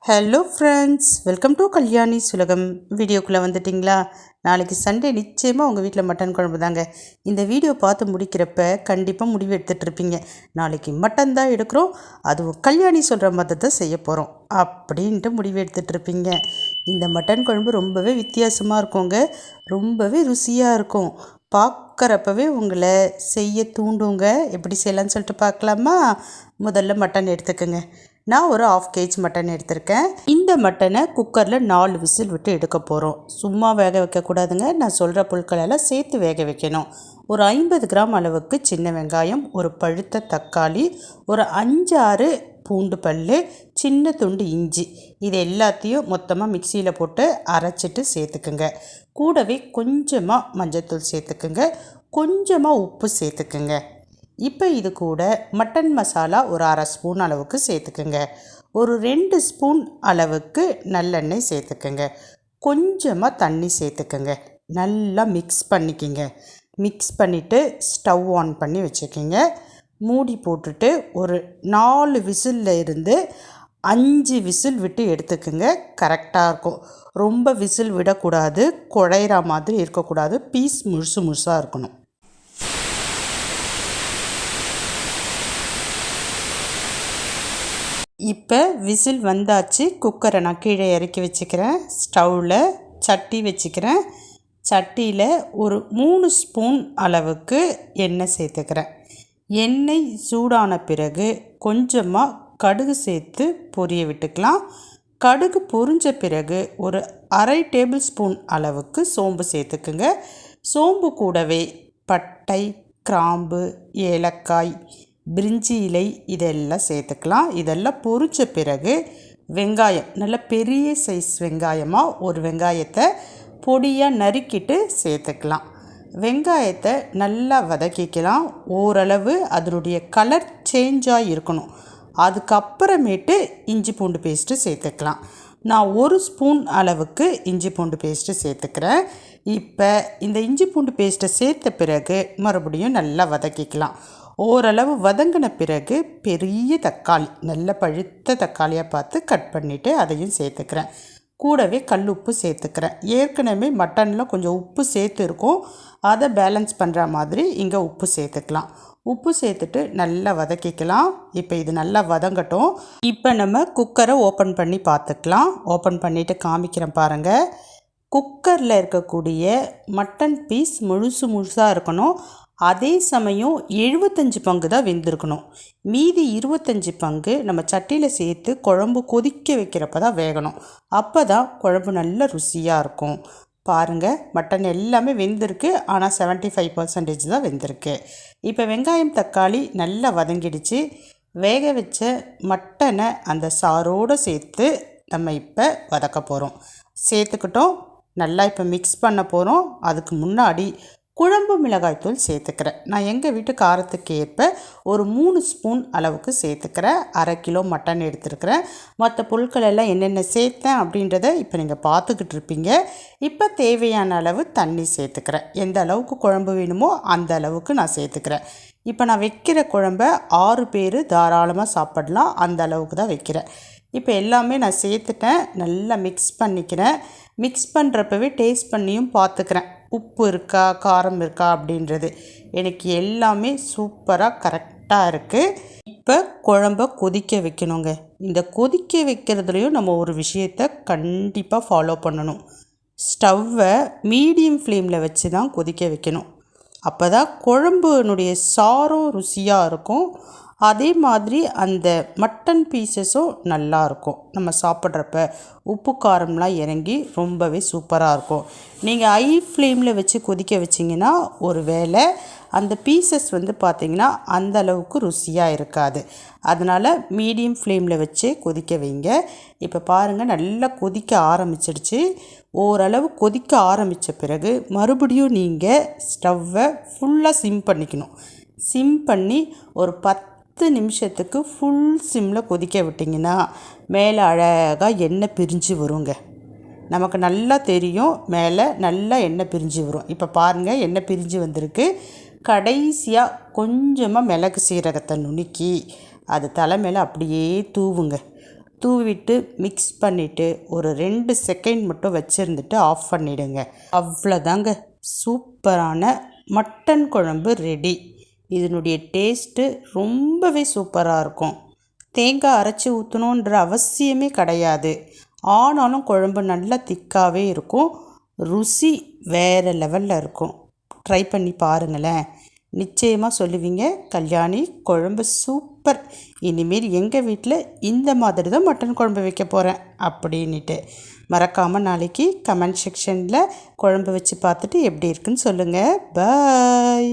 Hello friends, welcome to Kalyani சுலகம். வீடியோக்குள்ளே வந்துட்டிங்களா? நாளைக்கு சண்டே நிச்சயமாக உங்கள் வீட்டில் மட்டன் குழம்பு தாங்க. இந்த வீடியோ பார்த்து முடிக்கிறப்ப கண்டிப்பாக முடிவு எடுத்துகிட்டு இருப்பீங்க, நாளைக்கு மட்டன் தான் எடுக்கிறோம், அதுவும் கல்யாணி சொல்கிற மாதிரி தான் செய்ய போகிறோம் அப்படின்ட்டு முடிவு எடுத்துகிட்டு இருப்பீங்க. இந்த மட்டன் குழம்பு ரொம்பவே வித்தியாசமாக இருக்குங்க, ரொம்பவே ருசியாக இருக்கும். பார்க்குறப்பவே உங்களை செய்ய தூண்டுங்க. எப்படி செய்யலான்னு சொல்லிட்டு பார்க்கலாமா? முதல்ல மட்டன் எடுத்துக்கோங்க. நான் ஒரு 1/2 kg மட்டன் எடுத்திருக்கேன். இந்த மட்டனை குக்கரில் 4 விசில் விட்டு எடுக்க போகிறோம். சும்மா வேக வைக்கக்கூடாதுங்க, நான் சொல்கிற பொருட்களெல்லாம் சேர்த்து வேக வைக்கணும். ஒரு 50 கிராம் அளவுக்கு சின்ன வெங்காயம், ஒரு பழுத்த தக்காளி, ஒரு 5-6 பூண்டு பல், சின்ன துண்டு இஞ்சி, இது எல்லாத்தையும் மொத்தமாக மிக்சியில் போட்டு அரைச்சிட்டு சேர்த்துக்குங்க. கூடவே கொஞ்சமாக மஞ்சள்தூள் சேர்த்துக்குங்க, கொஞ்சமாக உப்பு சேர்த்துக்குங்க. இப்போ இது கூட மட்டன் மசாலா ஒரு 1/2 ஸ்பூன் அளவுக்கு சேர்த்துக்குங்க. ஒரு 2 ஸ்பூன் அளவுக்கு நல்லெண்ணெய் சேர்த்துக்குங்க. கொஞ்சமாக தண்ணி சேர்த்துக்குங்க. நல்லா மிக்ஸ் பண்ணிக்கிங்க. மிக்ஸ் பண்ணிவிட்டு ஸ்டவ் ஆன் பண்ணி வச்சுக்கிங்க. மூடி போட்டுட்டு ஒரு 4 விசிலில் இருந்து 5 விசில் விட்டு எடுத்துக்குங்க. கரெக்டாக இருக்கும். ரொம்ப விசில் விடக்கூடாது, குழையிற மாதிரி இருக்கக்கூடாது, பீஸ் முழுசாக இருக்கணும். இப்போ விசில் வந்தாச்சு. குக்கரை நான் கீழே இறக்கி வச்சுக்கிறேன். ஸ்டவ்வில் சட்டி வச்சுக்கிறேன். சட்டியில் ஒரு 3 ஸ்பூன் அளவுக்கு எண்ணெய் சேர்த்துக்கிறேன். எண்ணெய் சூடான பிறகு கொஞ்சமாக கடுகு சேர்த்து பொரிய விட்டுக்கலாம். கடுகு பொரிஞ்ச பிறகு ஒரு 1/2 டேபிள் ஸ்பூன் அளவுக்கு சோம்பு சேர்த்துக்குங்க. சோம்பு கூடவே பட்டை, கிராம்பு, ஏலக்காய், பிரிஞ்சி இலை இதெல்லாம் சேர்த்துக்கலாம். இதெல்லாம் பொரிச்ச பிறகு வெங்காயம், நல்ல பெரிய சைஸ் வெங்காயமாக ஒரு வெங்காயத்தை பொடியாக நறுக்கிட்டு சேர்த்துக்கலாம். வெங்காயத்தை நல்லா வதக்கிக்கலாம். ஓரளவு அதனுடைய கலர் சேஞ்சாக இருக்கணும். அதுக்கப்புறமேட்டு இஞ்சி பூண்டு பேஸ்ட்டு சேர்த்துக்கலாம். நான் 1 ஸ்பூன் அளவுக்கு இஞ்சி பூண்டு பேஸ்ட்டு சேர்த்துக்கிறேன். இப்போ இந்த இஞ்சி பூண்டு பேஸ்ட்டை சேர்த்த பிறகு மறுபடியும் நல்லா வதக்கிக்கலாம். ஓரளவு வதங்கின பிறகு பெரிய தக்காளி, நல்ல பழுத்த தக்காளியாக பார்த்து கட் பண்ணிவிட்டு அதையும் சேர்த்துக்கிறேன். கூடவே கல் உப்பு சேர்த்துக்கிறேன். ஏற்கனவே மட்டனில் கொஞ்சம் உப்பு சேர்த்துருக்கோம், அதை பேலன்ஸ் பண்ணுற மாதிரி இங்கே உப்பு சேர்த்துக்கலாம். உப்பு சேர்த்துட்டு நல்லா வதக்கிக்கலாம். இப்போ இது நல்லா வதங்கட்டும். இப்போ நம்ம குக்கரை ஓப்பன் பண்ணி பார்த்துக்கலாம். ஓப்பன் பண்ணிவிட்டு காமிக்கிறேன் பாருங்கள். குக்கரில் இருக்கக்கூடிய மட்டன் பீஸ் முழுசாக இருக்கணும். அதே சமயம் 75 பங்கு தான் வெந்திருக்கணும். மீதி 25 பங்கு நம்ம சட்டியில் சேர்த்து குழம்பு கொதிக்க வைக்கிறப்ப தான் வேகணும். அப்போ தான் குழம்பு நல்ல ருசியாக இருக்கும். பாருங்கள், மட்டன் எல்லாமே வெந்திருக்கு, ஆனால் 75% தான் வெந்திருக்கு. இப்போ வெங்காயம் தக்காளி நல்லா வதங்கிடுச்சு. வேக வச்ச மட்டனை அந்த சாரோடு சேர்த்து நம்ம இப்போ வதக்க போகிறோம். சேர்த்துக்கிட்டோம். நல்லா இப்போ மிக்ஸ் பண்ண போகிறோம். அதுக்கு முன்னாடி குழம்பு மிளகாய்த்தூள் சேர்த்துக்கிறேன். நான் எங்கள் வீட்டு காரத்துக்கு ஏற்ப ஒரு 3 ஸ்பூன் அளவுக்கு சேர்த்துக்கிறேன். 1/2 கிலோ மட்டன் எடுத்துருக்கிறேன். மற்ற பொருட்கள் எல்லாம் என்னென்ன சேர்த்தேன் அப்படின்றத இப்போ நீங்கள் பார்த்துக்கிட்டு இருப்பீங்க. இப்போ தேவையான அளவு தண்ணி சேர்த்துக்கிறேன். எந்த அளவுக்கு குழம்பு வேணுமோ அந்த அளவுக்கு நான் சேர்த்துக்கிறேன். இப்போ நான் வைக்கிற குழம்ப 6 பேர் தாராளமாக சாப்பிடலாம், அந்த அளவுக்கு தான் வைக்கிறேன். இப்போ எல்லாமே நான் சேர்த்துட்டேன். நல்லா மிக்ஸ் பண்ணிக்கிறேன். மிக்ஸ் பண்ணுறப்பவே டேஸ்ட் பண்ணியும் பார்த்துக்கிறேன், உப்பு இருக்கா காரம் இருக்கா அப்படின்றது. எனக்கு எல்லாமே சூப்பராக கரெக்டாக இருக்குது. இப்போ குழம்ப கொதிக்க வைக்கணுங்க. இந்த கொதிக்க வைக்கிறதுலையும் நம்ம ஒரு விஷயத்தை கண்டிப்பாக ஃபாலோ பண்ணணும். ஸ்டவ்வை மீடியம் ஃப்ளேமில் வச்சு தான் கொதிக்க வைக்கணும். அப்போ தான் குழம்புனுடைய சாரும் ருசியாக இருக்கும். அதே மாதிரி அந்த மட்டன் பீசஸும் நல்லாயிருக்கும். நம்ம சாப்பிட்றப்ப உப்பு காரம்லாம் இறங்கி ரொம்பவே சூப்பராக இருக்கும். நீங்கள் ஹை ஃப்ளேமில் வச்சு கொதிக்க வச்சிங்கன்னா ஒரு வேளை அந்த பீசஸ் பார்த்திங்கன்னா அந்த அளவுக்கு ருசியாக இருக்காது. அதனால் மீடியம் ஃப்ளேமில் வச்சு கொதிக்க வைங்க. இப்போ பாருங்கள், நல்லா கொதிக்க ஆரம்பிச்சிடுச்சு. ஓரளவு கொதிக்க ஆரம்பித்த பிறகு மறுபடியும் நீங்கள் ஸ்டவ்வை ஃபுல்லாக சிம் பண்ணிக்கணும். சிம் பண்ணி ஒரு 10 நிமிஷத்துக்கு ஃபுல் சிம்மில் கொதிக்க விட்டிங்கன்னா மேலே அழகாக எண்ணெய் பிரிஞ்சு வருங்க. நமக்கு நல்லா தெரியும், மேலே நல்லா எண்ணெய் பிரிஞ்சு வரும். இப்போ பாருங்கள், எண்ணெய் பிரிஞ்சு வந்திருக்கு. கடைசியாக கொஞ்சமாக மிளகு சீரகத்தை நுணுக்கி அது தலை மேலே அப்படியே தூவுங்க. தூவிட்டு மிக்ஸ் பண்ணிவிட்டு ஒரு 2 செகண்ட் மட்டும் வச்சுருந்துட்டு ஆஃப் பண்ணிவிடுங்க. அவ்வளோதாங்க, சூப்பரான மட்டன் குழம்பு ரெடி. இதனுடைய டேஸ்ட்டு ரொம்பவே சூப்பராக இருக்கும். தேங்காய் அரைச்சி ஊற்றணுன்ற அவசியமே கிடையாது. ஆனாலும் குழம்பு நல்லா திக்காகவே இருக்கும். ருசி வேறு லெவலில் இருக்கும். ட்ரை பண்ணி பாருங்களேன், நிச்சயமாக சொல்லுவீங்க, கல்யாணி குழம்பு சூப்பர், இனிமேல் எங்கள் வீட்டில் இந்த மாதிரி தான் மட்டன் குழம்பு வைக்க போகிறேன் அப்படின்ட்டு. மறக்காமல் நாளைக்கு கமெண்ட் செக்ஷனில் குழம்பு வச்சு பார்த்துட்டு எப்படி இருக்குன்னு சொல்லுங்கள். பாய்.